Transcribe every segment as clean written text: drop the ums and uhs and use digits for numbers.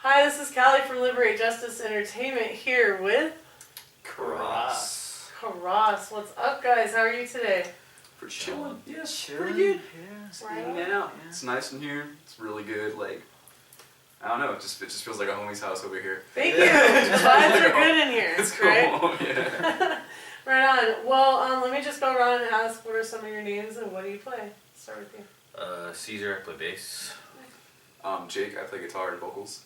Hi, this is Callie from Liberate Justice Entertainment here with Cross. Karas. What's up, guys? How are you today? Pretty chilling. Yeah, Chilling. pretty good. Yeah. Just hanging out. Yeah. It's nice in here. It's really good. Like, I don't know. It just feels like a homie's house over here. Thank you. Vibes are good in here, It's right? cool. Yeah. Right on. Well, let me just go around and ask what are some of your names and what do you play? Start with you. Caesar, I play bass. Jake, I play guitar and vocals.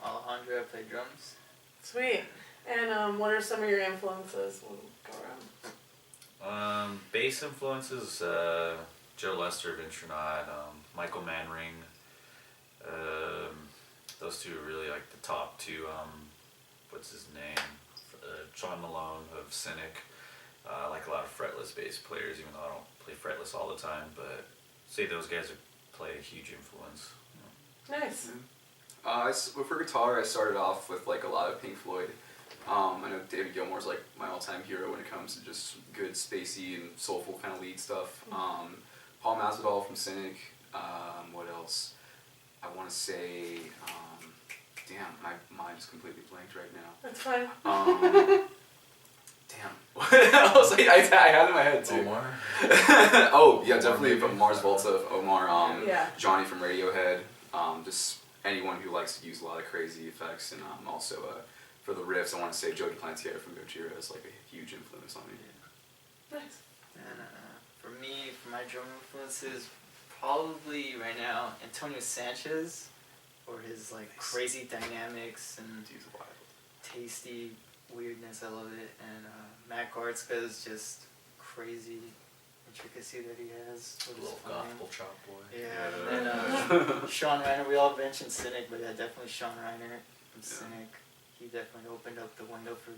Alejandro, I play drums. Sweet. And what are some of your influences? We'll go around. Bass influences, Joe Lester, Vintronaut, Michael Manring. Those two are really like the top two. What's his name? Sean Malone of Cynic. I like a lot of fretless bass players, even though I don't play fretless all the time. But say those guys play a huge influence. Nice. For guitar, I started off with like a lot of Pink Floyd. I know David Gilmour's like my all-time hero when it comes to just good spacey and soulful kind of lead stuff. Paul Masvidal from Cynic. What else? I want to say, damn, my mind's completely blanked right now. That's fine. Damn. I was like, I had it in my head too. Omar. Oh yeah, definitely from Mars Volta, Omar, Yeah. Johnny from Radiohead. Just anyone who likes to use a lot of crazy effects, and also for the riffs, I want to say Joe DiPlantier from Gojira is like a huge influence on me. Nice. And for me, for my drum influences, probably right now Antonio Sanchez, for his like crazy dynamics and He's wild. tasty weirdness. I love it. And Matt Gartzka's just crazy intricacy that he has. A little gospel chop boy. Yeah. And then Sean Reiner. We all mentioned Cynic, but yeah, definitely Sean Reiner from Cynic. He definitely opened up the window for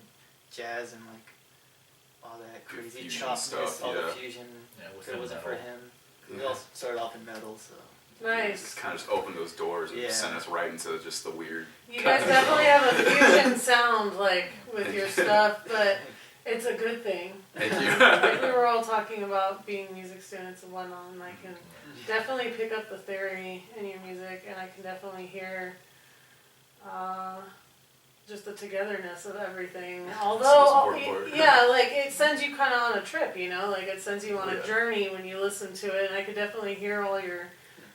jazz and like all that Good crazy fusion chopness, stuff, all yeah. the fusion. Yeah, If within it wasn't for metal. him, we Yeah. all started off in metal, so. Nice. Just kind of just opened those doors and Yeah. sent us right into just the weird. You guys definitely have a fusion sound, like, with your stuff, but it's a good thing. Thank you. Like, we were all talking about being music students and whatnot, and I can definitely pick up the theory in your music, and I can definitely hear just the togetherness of everything. Although, That's the important part. yeah, like, it sends you kind of on a trip, you know? Like, it sends you on a Yeah. journey when you listen to it, and I could definitely hear all your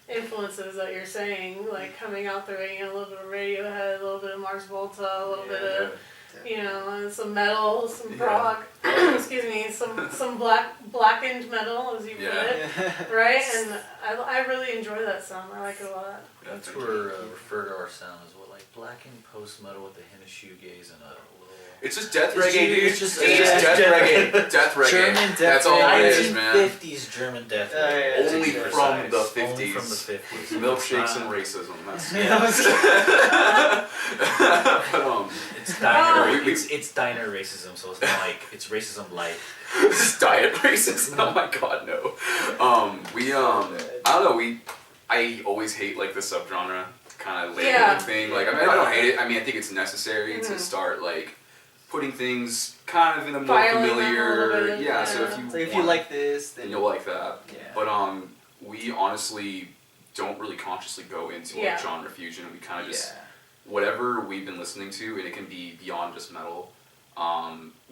influences that you're saying, like, coming out through it, you know, a little bit of Radiohead, a little bit of Mars Volta, a little bit of, you know, some metal, some Yeah. prog, excuse me, some blackened metal, as you put Yeah. it, right? And I really enjoy that sound. I like it a lot. That's where refer to our sound as what, like blackened post metal with a hint of shoegaze and a little. It's just death It's reggae, dude. it's just- It's yeah, death reggae. Death reggae. German death That's all it is, man. 1950s German death. Yeah, yeah, reggae. Only To be from precise. the Only 50s. from the 50s. Milkshakes and Not- racism. That's Yeah. but, It's diner. we- It's diner racism, so it's not like it's racism light. diet racism. Oh my god, no. I don't know. I always hate like the subgenre kind of labeling Yeah. thing. Like, I mean, I don't hate it. I mean, I think it's necessary to start like putting things kind of in a more Filing them a familiar. little bit, Yeah. So yeah. if you So if you want- like this, then then you'll like that. Yeah. But we honestly don't really consciously go into Yeah. like genre fusion. We kind of just yeah. whatever we've been listening to, and it can be beyond just metal.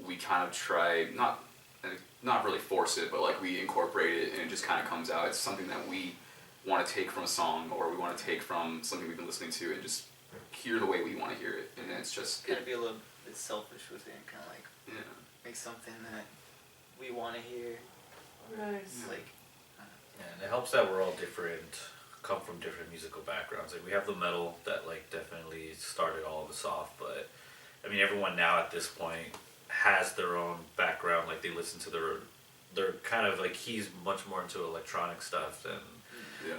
We kind of try not really force it, but like we incorporate it, and it just kind of comes out. It's something that we want to take from a song, or we want to take from something we've been listening to, and just hear the way we want to hear it. And it's just Kind of be a little bit selfish with it and kind of like yeah. make something that we want to hear. Nice. Like, And it helps that we're all different, come from different musical backgrounds. Like we have the metal that like definitely started all of us off, but I mean everyone now at this point has their own background. Like they listen to they're kind of like he's much more into electronic stuff than Yeah.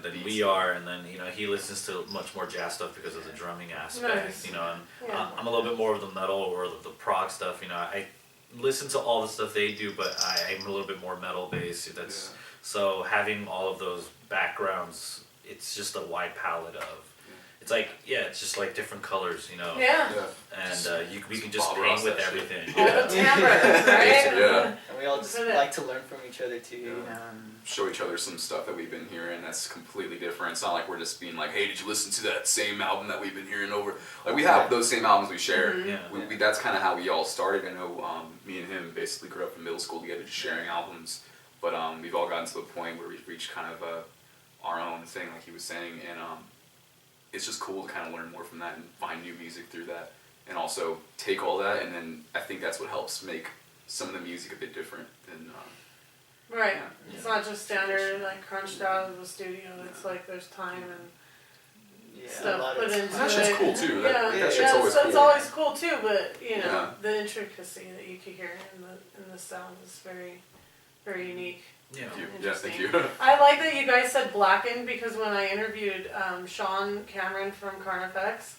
than Beats. we are, and then you know he listens to much more jazz stuff because of the drumming aspect. Nice. You know, and Yeah. I'm a little bit more of the metal or the prog stuff. You know, I listen to all the stuff they do, but I'm a little bit more metal based. That's so having all of those backgrounds, it's just a wide palette of it's like, yeah, it's just like different colors, you know. Yeah. And we can just Bob paint Ross with that shit. everything. All the timbres, right? Yeah. And we all just Isn't it? like to learn from each other too, you Yeah. know. And Show each other some stuff that we've been hearing that's completely different. It's not like we're just being like, hey, did you listen to that same album that we've been hearing over? Like, we have those same albums we share. Mhm. Yeah. We that's kind of how we all started. I know me and him basically grew up in middle school together, just sharing albums. But we've all gotten to the point where we've reached kind of our own thing, like he was saying, and it's just cool to kind of learn more from that and find new music through that, and also take all that, and then I think that's what helps make some of the music a bit different than. Right. Yeah. It's not just standard, like, crunched out of the studio. It's like there's time and yeah, a stuff lot put of into That it. shit's cool too. Yeah, That shit's yeah, always so cool. it's always cool too, but you know, Yeah. the intricacy that you can hear in the sound is very, very unique. Yeah. Thank you. Yeah, thank you. I like that you guys said blackened because when I interviewed Sean Cameron from Carnifex,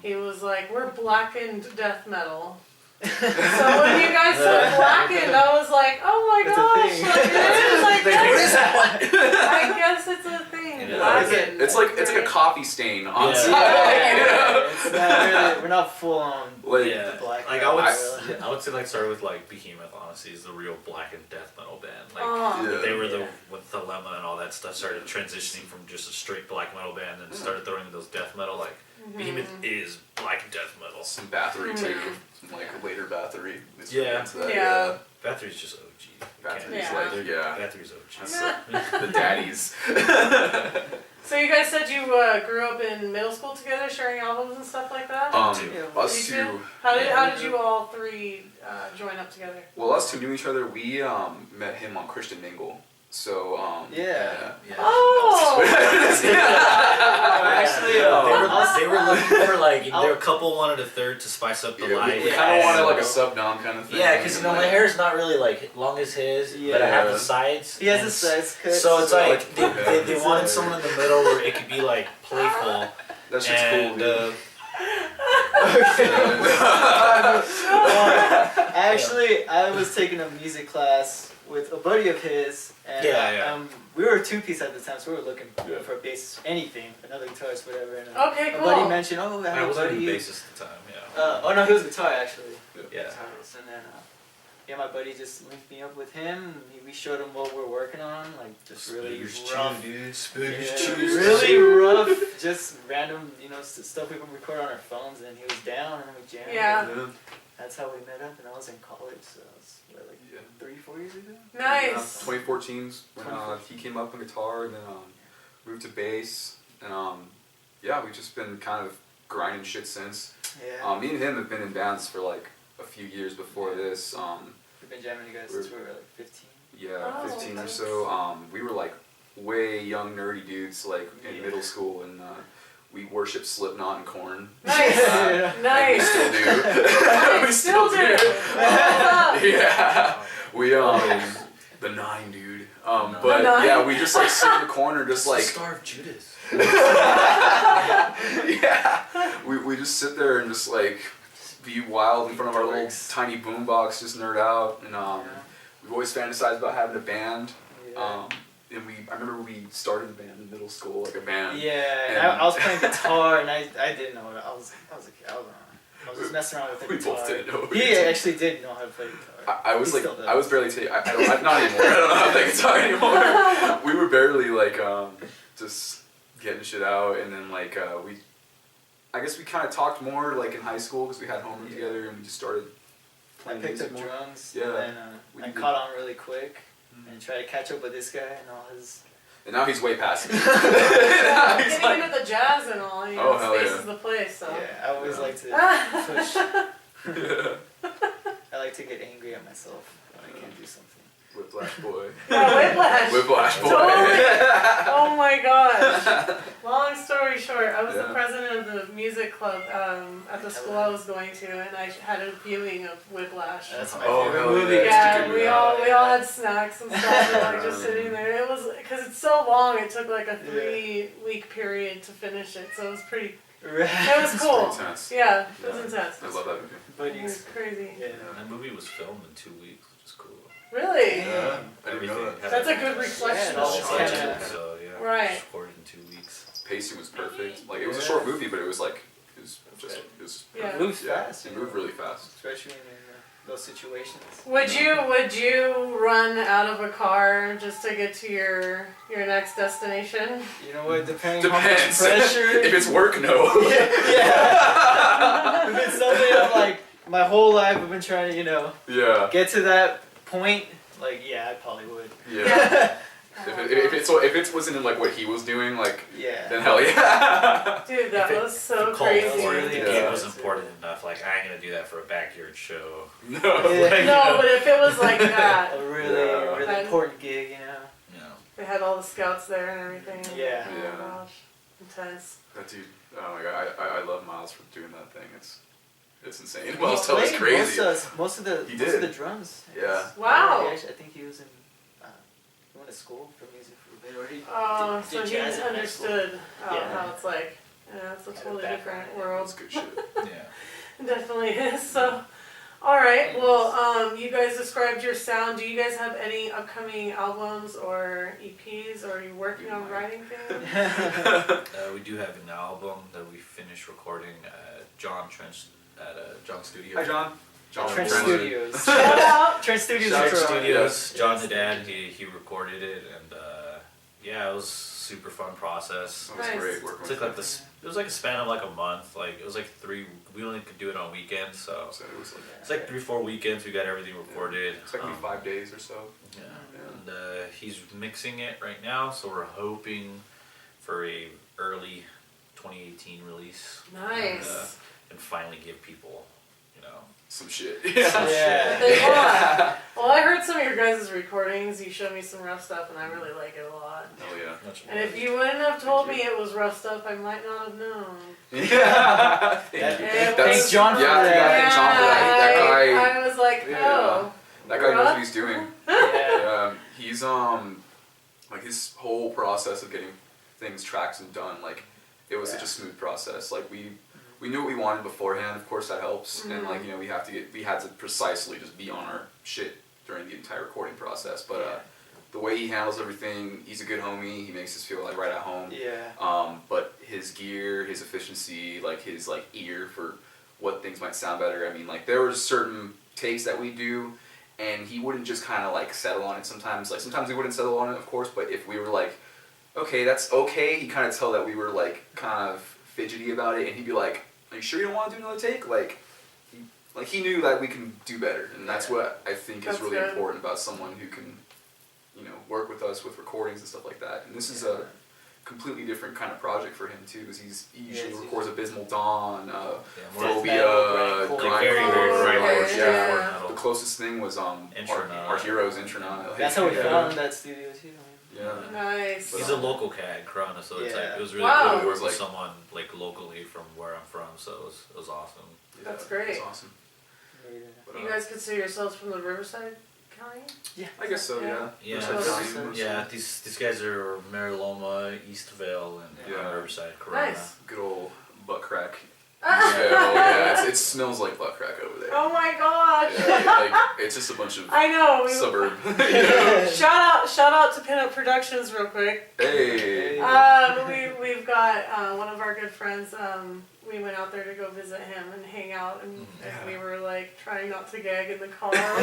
he was like, "We're blackened death metal." So when you guys said blackened, I was like, "Oh my It's a gosh!" thing. Like, it is. Like, What is that? I guess it's a thing. Yeah. Blackened. It's like a coffee stain on Yeah. side. yeah, it's not really, we're not full on Like, Yeah, the black like metal, I would say like start with like Behemoth. Honestly, is the real blackened death metal band. Like Oh. Yeah. they were the Yeah. with Dilemma and all that stuff started transitioning from just a straight black metal band and started throwing in those death metal. Like Behemoth is black death metal. some Bathory too, some like later Bathory. Yeah. Into that, Yeah. Bathory's just OG. Bathory's Yeah. like Bathory's OG. That's the daddies. So you guys said you grew up in middle school together, sharing albums and stuff like that. Yeah. Us You two. two? How did you all three join up together? Well, us two knew each other. We met him on Christian Mingle. So Yeah. Yeah. Oh. Actually, They were looking for like their couple wanted a third to spice up the Yeah, life. we kind of wanted like a sub dom kind of thing. Yeah, because you know my hair is not really like long as his, but I have Yeah. the sides. he has and a size cut. So it's like Okay. they wanted someone in the middle where it could be like playful. That shit's And cool. Actually, I was taking a music class with a buddy of his, and Yeah. we were a two-piece at the time, so we were looking Yeah. for a bass, anything, another guitarist, whatever. And Okay, a cool. buddy mentioned, "Oh, I I have a wasn't buddy." even bassist at the time. Yeah. Oh no, he was guitar actually. Yeah. Guitarist. And then yeah, my buddy just linked me up with him. We showed him what we're working on, like just really rough. dude. Yeah, really rough, just random, stuff we can record on our phones, and he was down, and we jammed. Yeah. And that's how we met up, and I was in college, so it was like Yeah. 3-4 years ago. Nice. 2014 when he came up on guitar, and then moved to bass, and yeah, we've just been kind of grinding shit since. Yeah. Me and him have been in bands for like a few years before this. We've been jamming you guys since we were like 15. Yeah, Oh, 15 or nice. so. We were like way young nerdy dudes like in Yeah. middle school, and we worshipped Slipknot and Korn. Nice. Yeah. We Nice. still do. Nice. Still do. What's Yeah. We the Nine, dude. But The Nine? yeah, we just like sit in the corner, just like Star of Judas. yeah. We just sit there and just like be wild in front of our little Dorks. tiny boombox, just nerd out, and we've always fantasized about having a band. Yeah. And I remember we started a band in middle school, like a band. Yeah, and And- I was playing guitar, and I didn't know it. I was a kid. I was just messing around with the We guitar. both didn't know what we He were doing. actually did know how to play guitar. I was He like, still does. I was barely taking. I don't. I'm not anymore. I don't know how to play guitar anymore. We were barely like just getting shit out, and then like I guess we kind of talked more like in high school because we had homeroom together, and we just started I playing picked music up more. drums, Yeah. and then We I did. caught on really quick, and tried to catch up with this guy and all his. And now he's way past me. Now up? he's Getting like, into the jazz and all, Oh, hell space yeah. is the place, so. Yeah, I always Yeah. like to push. I like to get angry at myself when I can't do something. Whiplash boy. Yeah, Whiplash. Whiplash boy. Totally. Oh my gosh. Long story short, I was the Yeah. president of the music club at the school I was going to, and I had a viewing of Whiplash. That's my Oh, favorite hell movie. yeah. Yeah, It's a we good all had snacks and stuff, and like just sitting there. It was because it's so long. It took like a 3-week period to finish it, so it was pretty. Right. It was cool. It's intense. Yeah, it was intense. I love that movie. But It was crazy. yeah. That movie was filmed in 2 weeks, which is cool. Really? Yeah. I didn't know that. That's a good reflection Yeah, of it's the kinda- time. So yeah, Right. recorded in 2 weeks. Pacing was perfect. Like Like, it was a Yeah. short movie, but it was like, it was Yeah. It moves yeah, fast. it you moved know, really fast. especially in those situations. Would you run out of a car just to get to your next destination? You know what? Depending on how Depends. much pressure. If it's work, no. yeah. If it's something I'm like my whole life I've been trying to Yeah. get to that point. Like I probably would. Yeah. If it wasn't in like what he was doing, like Yeah. then hell yeah. Dude, that was so The call crazy. for it, the Yeah. game was important enough. Like I ain't gonna do that for a backyard show. No. Yeah. No, but if it was like that, A really Yeah. important gig, You know. they had all the scouts there and everything. Yeah. Oh Yeah. my gosh, intense. That dude, oh my god, I love Miles for doing that thing. It's insane. He Miles Teller is played crazy. Most of the He most did. of the drums. Yeah. Wow. I think he was in. He went to school for music for a bit, or he Oh, did so he jazz in high school. understood Yeah. how it's like. Yeah, it's a totally background. different world. That's good shit. Yeah. It definitely is. So, all right. Well, you guys described your sound. Do you guys have any upcoming albums or EPs? Or are you working on writing things? We do have an album that we finished recording at John Studio. Hi, John. John Trent Trent. Studios. Shout out. Trent Studios. Shout out in to Toronto. Studios. Yeah. John the dad. He recorded it, and yeah, it was a super fun process. That was Nice. great working It with took like him. it was like a span of like a month. Like it was like we only could do it on weekends, so So it was like, it's like 3-4 weekends. We got everything recorded. it's like maybe 5 days or so. Yeah. Yeah. And he's mixing it right now, so we're hoping for a early 2018 release. Nice. And finally give people, Some shit. some Yeah. They want. Well, I heard some of your guys' recordings. You showed me some rough stuff, and I really like it a lot. Hell yeah. Much And if you wouldn't have told me it was rough stuff, I might not have known. Yeah. Thank you. Yeah, Thanks, John, for Yeah, that. yeah, thank John for that. That guy. I was like, Yeah. oh. That guy knows what he's doing. Yeah. He's like his whole process of getting things tracked and done, like it was such a smooth process. Like we knew what we wanted beforehand. Of course that helps, and like we had to precisely just be on our shit during the entire recording process. But the way he handles everything, he's a good homie. He makes us feel like right at home. Yeah. But his gear, his efficiency, like his ear for what things might sound better. I mean, like there were certain takes that we do, and he wouldn't just kind of like settle on it sometimes. Like sometimes he wouldn't settle on it, of course, but if we were like, okay, that's okay, he'd kind of tell that we were like kind of fidgety about it, and he'd be like, are you sure you don't want to do another take? Like he knew that we can do better, and that's what I think is That's really good. important about someone who can, work with us with recordings and stuff like that. And this is a completely different kind of project for him too, because he usually it's records Abysmal Dawn, more Phobia, metal, like very, very grindcore, grindcore, okay, yeah. metal. The closest thing was Intronaut. our Heroes Intronaut. That's how we yeah. found that studio too. Yeah. Nice. He's a local cat, Corona, so it's like Yeah. it was really Wow. good to It was work with like- someone like locally from where I'm from. So it was awesome. Yeah, That's great. It's awesome. But, You guys consider yourselves from the Riverside County? I guess so. Yeah. Yeah. Yeah, Riverside County. was yeah. These guys are Mariloma, Eastvale, and Yeah. Riverside, Corona. Nice. Good old butt crack. Yeah, it smells like butt crack over there. Oh my gosh. Yeah, like it's just a bunch of I know. suburb. You know? Shout out to Pinup Productions real quick. Hey. We've got one of our good friends. We went out there to go visit him and hang out, and we were like trying not to gag in the car all the way over.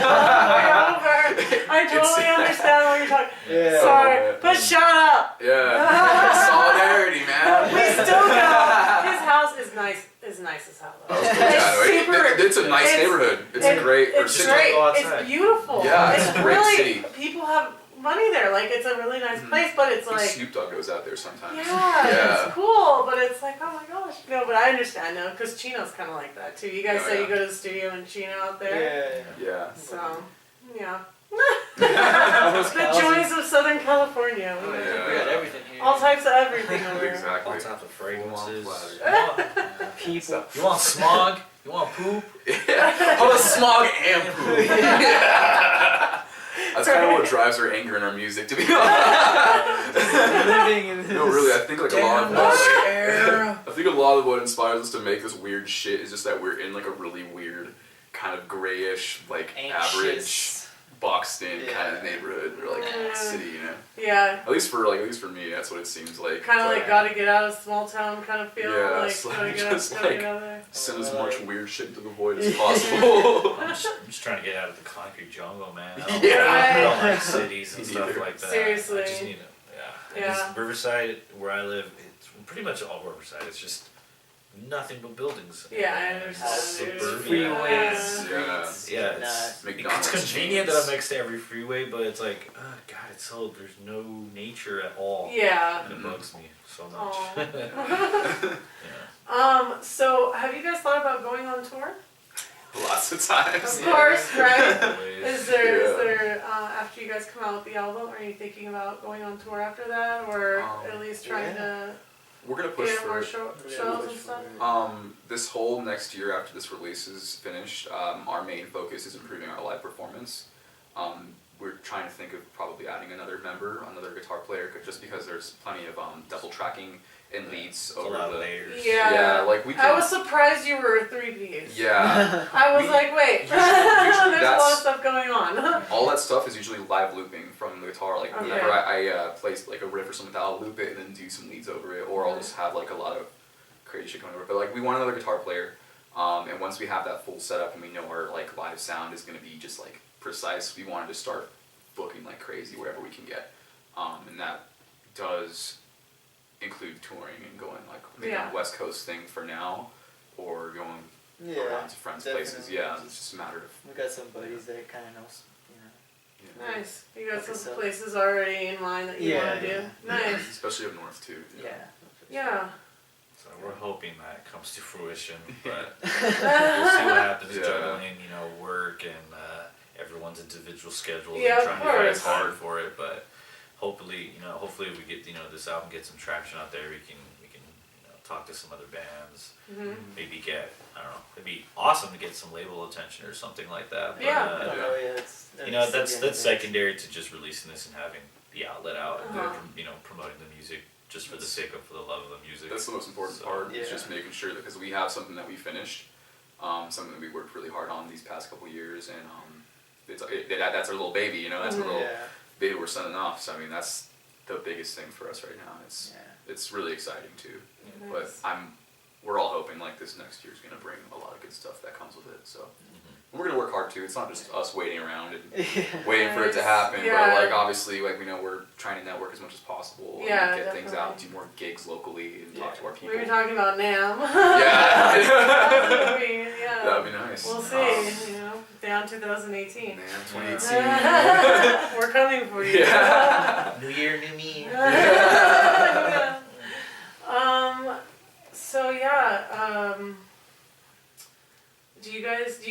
I totally understand what you're talking. Yeah. Sorry, but shout out. Yeah. Solidarity, man. We still go. His house is nice. Is nice as hell. Though. That was good. Yeah, It's super. it's a nice neighborhood. It's a great. or It's city. great. go It's outside. beautiful. Yeah, it's a great really. city. People have money there. Like it's a really nice place, but it's I think like. Snoop Dogg goes out there sometimes. Yeah, it's cool, but it's like, oh my gosh. No, but I understand now, because Chino's kind of like that too. You guys Oh, say yeah. you go to the studio and Chino out there. Yeah. So, yeah. All those The houses. joys of Southern California. Oh, We got yeah. We got everything here. all types of everything over here. Exactly. All types of fragrances. Full-on You want- People. You want smog? You want poop? Yeah. Oh, the smog and poop. Yeah. That's kind of what drives our anger in our music, to be honest. Living in this. No, really, I think like a lot of Damn what, much like, air. I think a lot of what inspires us to make this weird shit is just that we're in like a really weird, kind of grayish, like average Anxious. boxed in kind of Yeah. neighborhood or like city, you know. Yeah. At least for me, that's what it seems like. Kind of It's like gotta get out of small town kind of feel. Yeah, like it's gotta like get just gotta like- get out there. send as much weird shit into the void as possible. I'm just trying to get out of the concrete jungle, man. I Yeah. don't like cities and Me stuff neither. like that. Seriously. I just need to, And Yeah. this Riverside, where I live, it's pretty much all Riverside. It's just nothing but buildings. Yeah, I And understand, dude. suburbia. Freeways, Yeah. streets, Yeah, not- it's McDonald's convenient that chains. I'm next to every freeway, but it's like, oh god, it's so there's no nature at all. Yeah. And it bugs me so much. Aw. yeah. So have you guys thought about going on tour? Lots of times. Of course, right? Always. Is there after you guys come out with the album, are you thinking about going on tour after that, or at least trying to We're gonna push get for more it. shows push and stuff? for it. This whole next year after this release is finished, our main focus is improving our live performance. We're trying to think of probably adding another member, another guitar player, just because there's plenty of double tracking and leads It's a over lot of the. layers. Yeah, like we can. I was surprised you were a 3-piece. Yeah. I was We- like, wait, usually there's a lot that's- of stuff going on. All that stuff is usually live looping from the guitar. Like Okay. whenever I play like a riff or something, I'll loop it and then do some leads over it, or I'll just have like a lot of crazy shit going over it. But like we want another guitar player, and once we have that full setup and we know our like live sound is gonna be just like precise, we wanted to start booking like crazy wherever we can get, and that does include touring and going like maybe on Yeah. a West Coast thing for now, or going Yeah, around to friends' places. definitely. Yeah, it's just a matter of. We got some buddies that kind of knows, you know. Yeah. Nice. You got Okay, some so- places already in mind that you Yeah, want to do. yeah. Nice. Especially up north too. Yeah. Yeah. So we're hoping that comes to fruition, but we'll see what happens Yeah. juggling, work and everyone's individual schedules Yeah, and of trying to find course. time for it. But hopefully we get this album get some traction out there. We can talk to some other bands. Hmm. Maybe get it'd be awesome to get some label attention or something like that. But, Yeah. I don't know, yeah, it's, that's secondary to just releasing this and having the outlet out and Uh-huh. promoting the music just for the sake of for the love of the music. That's the most important So, part. Is yeah. just making sure that because we have something that we finished, something that we worked really hard on these past couple years, and that's our little baby. That's our little Yeah. baby we're sending off. So I mean, that's the biggest thing for us right now. It's really exciting too. But Nice. we're all hoping like this next year is gonna bring a lot of good stuff that comes with it. So and we're gonna work hard too. It's not just us waiting around and waiting for it to Nice. happen. Yeah. But like obviously like we know we're trying to network as much as possible Yeah, and get things out, definitely. do more gigs locally and talk to our people. We were talking about NAMM. Yeah. Yeah. That'd be nice. We'll see. Down 2018. Man, 2018. We're coming for you. Yeah. New year, new me. Yeah. So do you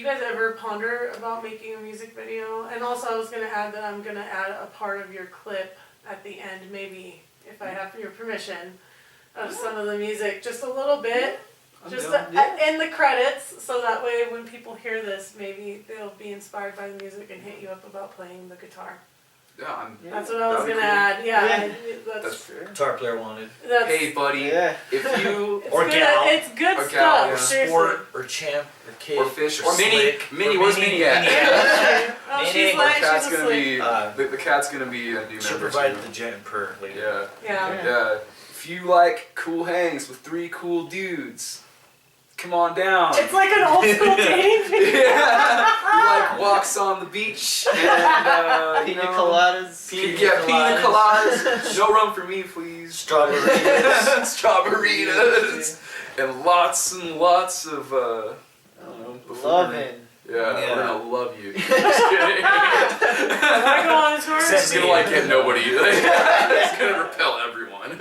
guys ever ponder about making a music video? And also I was gonna add that I'm gonna add a part of your clip at the end, maybe, if I have your permission, of some of the music, just a little bit. Just in the credits, so that way when people hear this, maybe they'll be inspired by the music and hit you up about playing the guitar. Yeah, That's what I was That'd be gonna cool. add. Yeah, Yeah. that's Sure. Guitar player wanted. Hey buddy, Yeah. if you it's Or good, gal. It's good Or stuff. gal, yeah. Seriously. Sport or champ or kid or fish or slick, Minnie, or where's Minnie at? Yeah. Oh, Minnie. she's Our like cat's she's gonna asleep. be the cat's gonna be a new She member. provided soon. the jet and purr later. Yeah. Yeah. Yeah. If you like cool hangs with 3 cool dudes, come on down. It's like an old school dating video. Yeah. You like walks on the beach and Pina coladas. Pina coladas. No rum for me, please. Strawberries. Strawberries. And lots of I don't know. buffoonery. Loving. Yeah, Yeah. we're gonna love you. Just kidding. When I go on tour. It's gonna like hit nobody. It's gonna repel everyone.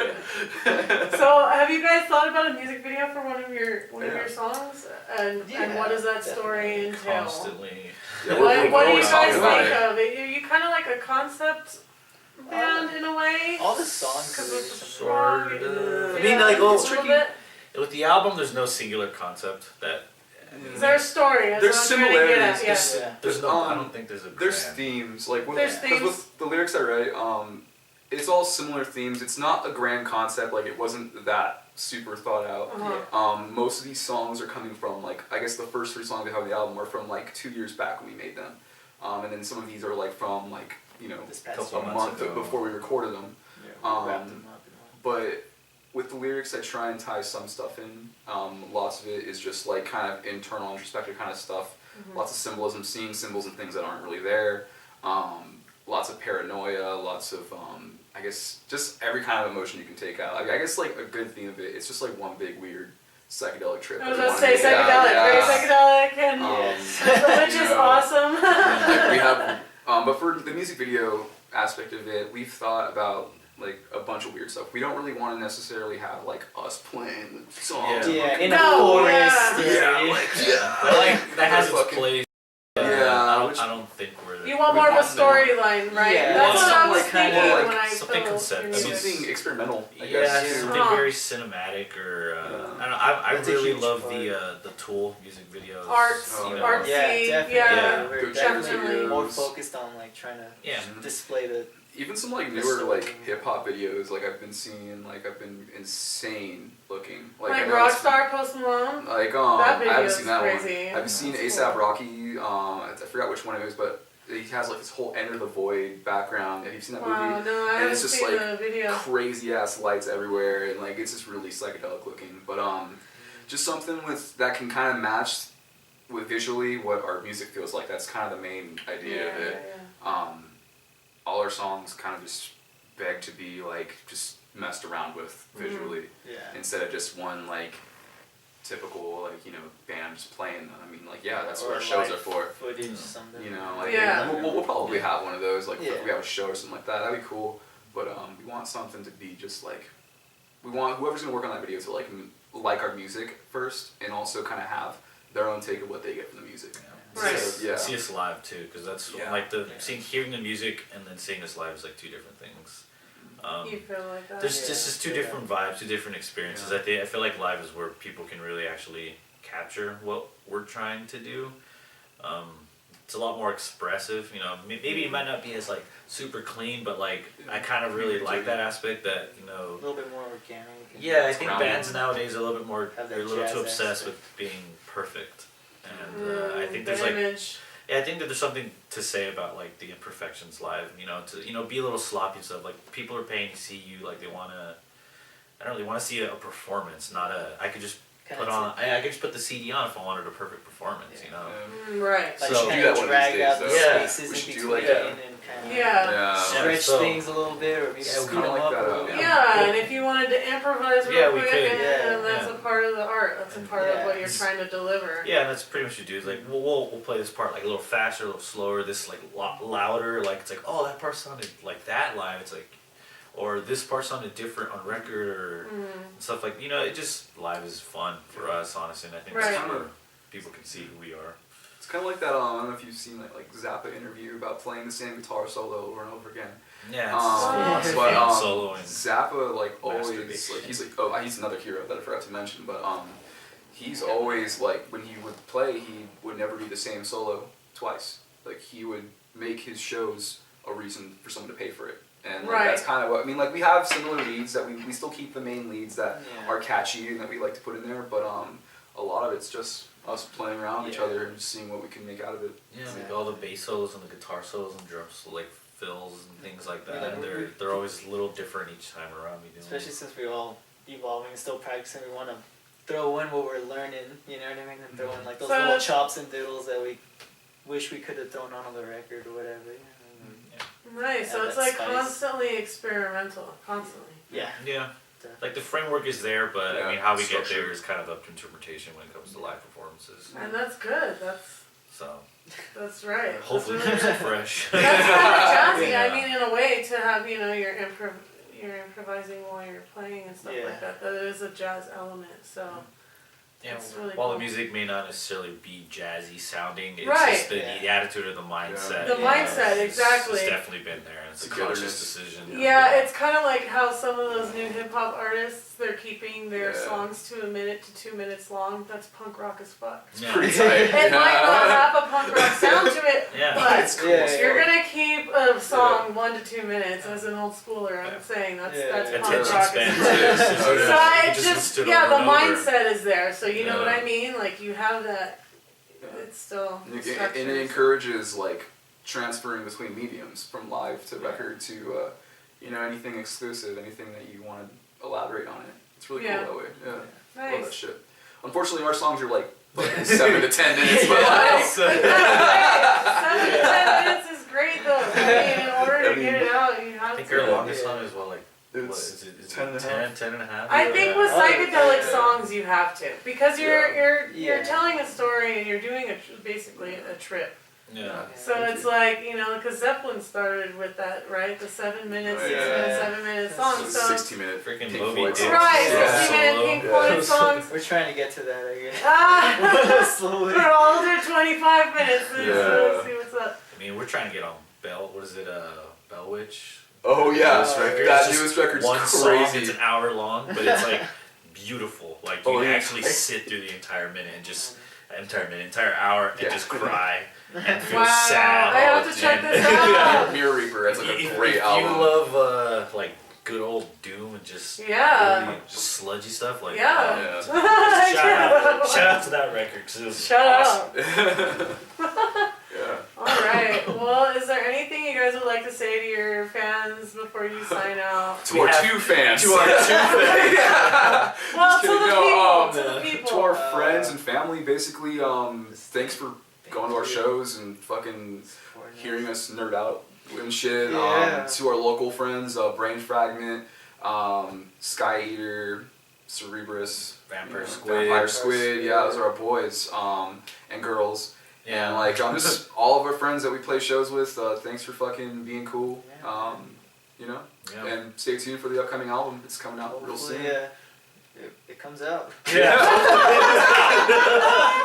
So, have you guys thought about a music video for one of your songs? And what does that story entail? Constantly. Yeah, What do you always guys talking about think it. of it? You kind of like a concept band in a way. All the songs Because are it's a sort song. of. Yeah, I mean, like, a well, little tricky. bit. With the album, there's no singular concept that. Is there a story? That's There's what I'm trying to get similarities. at, yeah. Yeah. There's no. I don't think there's a. There's grand- themes like There's because themes. with the lyrics I write, it's all similar themes. It's not a grand concept. Like it wasn't that super thought out. Uh-huh. Most of these songs are coming from like I guess the first 3 songs we have on the album are from like 2 years back when we made them. And then some of these are like from like, you know, This past Couple a year. months month ago. before we recorded them. Yeah, we wrapped them up in one. But with the lyrics, I try and tie some stuff in. Lots of it is just like kind of internal, introspective kind of stuff. Lots of symbolism, seeing symbols and things that aren't really there. Lots of paranoia, lots of, I guess, just every kind of emotion you can take out. I guess like a good theme of it, it's just like one big weird psychedelic trip. I was that we about to wanna say make it out. psychedelic, very psychedelic, and Yes. which you is know, awesome. like we have, but for the music video aspect of it, we've thought about like a bunch of weird stuff. We don't really want to necessarily have like us playing the songs. Yeah, in a No, forest. yeah. But like that has its fucking- place. Yeah, I don't think we're. You want more of a storyline, right? Yeah, That's well, what I was something like- thinking like when I something filled concept- your I mean, music. Something experimental, I Yeah, guess. too. something Huh. very cinematic or I don't know. I That's a really huge love part. the Tool music videos. Arts, Oh, you yeah. know. artsy, Yeah, definitely. yeah. We're Good definitely videos. more focused on like trying to Yeah. display the. Even some like The newer story. like hip hop videos, like I've been seeing, like I've been insane looking. I Like know it's- Rockstar Post Malone. Like That I haven't video's seen that crazy. one. I've seen That's ASAP cool. Rocky. I forgot which one it was, but he has like this whole Enter the Void background. Have you seen that Wow, movie? no, I And haven't it's just seen like the video. crazy ass lights everywhere, and like it's just really psychedelic looking. But just something with that can kind of match with visually what our music feels like. That's kind of the main idea of it. All our songs kind of just beg to be like just messed around with visually Yeah. instead of just one like typical like, you know, band just playing them. I mean, like, yeah, that's Or what our shows live are for. Footage, something. You know, like Yeah. we'll probably have one of those, like Yeah. if we have a show or something like that. That'd be cool. But we want something to be just like, we want whoever's gonna work on that video to like our music first, and also kind of have their own take of what they get from the music. Right. So, yeah. See us live too, because that's Yeah. like the Yeah. hearing the music and then seeing us live is like two different things. You feel like that? There's Yeah, just two yeah. different vibes, two different experiences. Yeah. I feel like live is where people can really actually capture what we're trying to do. It's a lot more expressive, you know. Maybe it might not be as like super clean, but like I kind of really like that aspect that, you A know. little bit more organic. and- Yeah, I It's think grounded. bands nowadays are a little bit more. Have that They're a little jazz too obsessed aspect. with being perfect, and I think the there's like. image. Yeah, I think that there's something to say about like the imperfections live. You know, to be a little sloppy and stuff. Like people are paying to see you. Like they wanna. I don't really want to see a performance, not a. I could just Kinda put on. I could just put the CD on if I wanted a perfect performance. Yeah. You know. Right. Like So- do kind that of one of drag these out days, the though. Yeah. spaces We in should between do like and kind of Yeah. Yeah. stretch so- things a little bit, or maybe Yeah, scoot kinda them like up that, a little bit. Yeah, and if you wanted to improvise real Yeah, we quick, could. and that's Yeah. a part of the art. That's a part of Yeah. what you're trying to deliver. Yeah, and that's pretty much what you do. Is like we'll play this part like a little faster, a little slower. This like louder. Like it's like, oh, that part sounded like that live. It's like, or this part sounded different on record or stuff like, you know. It just live is fun for us, honestly, and I think Right. that's where people can see who we are. It's kind of like that. I don't know if you've seen that like Zappa interview about playing the same guitar solo over and over again. Yeah, it's it's but soloing. Zappa like always Masturbation. like he's another hero that I forgot to mention, but he's always like when he would play, he would never do the same solo twice. Like he would make his shows a reason for someone to pay for it. And like, Right. that's kind of what I mean. Like we have similar leads that we still keep the main leads that Yeah. are catchy and that we like to put in there, but a lot of it's just us playing around with each Yeah. other and just seeing what we can make out of it. Yeah, like all the bass solos and the guitar solos and drums, like fills and things like that. Yeah. They're always a little different each time around. We do. Especially since we're all evolving and still practicing, we want to throw in what we're learning, you know what I mean? And throw in like those So little that's- chops and diddles that we wish we could have thrown on the record or whatever. Right. So Yeah, it's that like spice. constantly experimental. Constantly. Yeah. Yeah. Definitely. Like the framework is there, but Yeah, I mean, how we get structure. there is kind of up to interpretation when it comes to live performances. And that's good. So That's right. hopefully it That's keeps really it fresh. That's kind of jazzy. Yeah. I mean, in a way, to have you're improvising while you're playing and stuff Yeah. like that. That is a jazz element. So Yeah, That's really while cool. the music may not necessarily be jazzy sounding, it's Right. just the Yeah. attitude or the mindset. The you know, mindset, exactly. It's definitely been there. It's a Togetherness. conscious decision. yeah, it's kind of like how some of those new hip hop artists, they're keeping their Yeah. songs to 1 minute to 2 minutes long. That's punk rock as fuck. Yeah. Pretty tight. It might not have a punk rock sound to it, Yeah. but It's cool. Yeah, as if you're fuck. gonna keep a song 1 to 2 minutes, as an old schooler, I'm Yeah. saying that's Yeah. that's punk Attention rock. span as too. fuck. So So you So just it just, listen to it yeah, over the and over. mindset is there. So you know what Yeah. I mean? Like you have that. Yeah. It's still. And it structured. encourages like transferring between mediums from live to record to you know, anything exclusive, anything that you want to elaborate on it. It's really cool that way. Yeah, Nice. love that shit. Unfortunately, our songs are like fucking 7 to 10 minutes, but That's like. great. 7 to 10 minutes is great though. I mean, in order to get it out, you have I think to. our longest song is what, like, what It's is it 10 and a 10 and a half? I think with psychedelic songs you have to, because you're Yeah. telling a story and you're doing basically a trip. Yeah. So it's like, you know, because Zeppelin started with that, right? The 7 minute, 6 minute, 7 minute song. So 60-minute Freaking Pink Moby Floyd Dick. songs. right, Yeah. 60 minute Solo. Pink Floyd songs. We're trying to get to that, I guess. Ah, Slowly. we're all under 25 minutes. So Yeah. let's see what's up. I mean, we're trying to get on what is it, Bell Witch? Oh yeah, Newest record. that It's just newest record's one crazy. song, it's an hour long, but it's like beautiful. Like you Oh, can yeah. actually sit through the entire minute and just entire hour and Yeah. just cry and feel Wow, sad. I have to check And- this out. Mirror Reaper has like a if great you album. love like good old doom and just Yeah. really just sludgy stuff, like Yeah. Yeah. shout out to that record because it was Shout awesome. out. Yeah. Alright, well, is there anything you guys would like to say to your fans before you sign out? To our have- 2 fans. To our 2 fans. Yeah. Well, to kidding, the no, people, to the people. To our friends and family, basically, thanks for going to our shows and fucking hearing us nerd out and shit. Yeah. To our local friends, Brain Fragment, Sky Eater, Cerebrus, Vampire Squid. Vampire Squid, yeah, those are our boys and girls. Yeah. And like just all of our friends that we play shows with, thanks for fucking being cool. You know? Yeah. And stay tuned for the upcoming album. It's coming out real Hopefully, soon. it comes out. Yeah.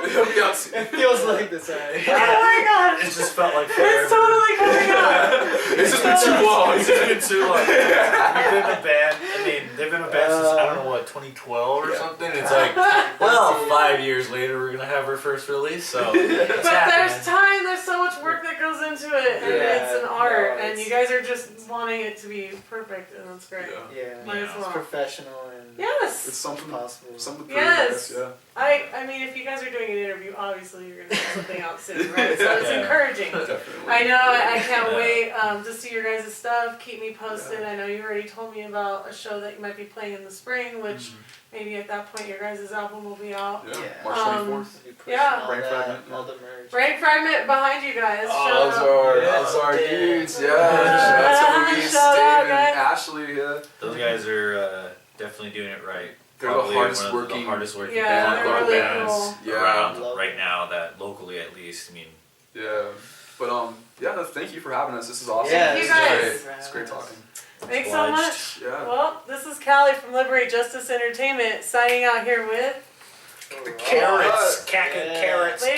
It'll be out soon. It feels like this already. Oh my god! It just felt like It's forever. totally coming out! It's just been too long. It's been too long. We've been a band. I mean, they've been a band since I don't know what 2012 or Yeah. something. It's like, well, 5 years later we're gonna have our first release. So it's But happening. there's time, there's so much work that goes into it, and Yeah, it's an art, no, and it's- you guys are just wanting it to be perfect, and that's great. Yeah. Yeah. Might as Yeah. It's well. professional and It's Yes! something possible. to prove, Yes. yeah. I mean, if you guys are doing an interview, obviously you're gonna have something out soon, right? So it's Yeah. encouraging. Definitely. I know, I can't Yeah. wait to see your guys' stuff. Keep me posted. I know you already told me about a show that you might be playing in the spring, which maybe at that point your guys' album will be out. Yeah. Yeah. March Um, 24th. Be pushing Yeah. all Brain that, Fragment, all the merch. Brain Fragment behind you guys. Oh, Shout those out. are Yeah. those are Yeah. dudes. Yeah. Yeah. Shout out to Luis, Shout Dave, out, and guys. Ashley. Yeah. Those guys are definitely doing it right. They're the Probably hardest one of working- the hardest working Yeah, punk they're rock really bands cool. Yeah. around Love right it. now. That locally, at least. I mean, Yeah. But yeah. No, thank you for having us. This is awesome. Yeah, you This is guys. great. It's great talking. Thanks so Obliged. much. Yeah. Well, this is Callie from Liberate Justice Entertainment signing out here with Carrots. Caca Yeah. carrots. Later.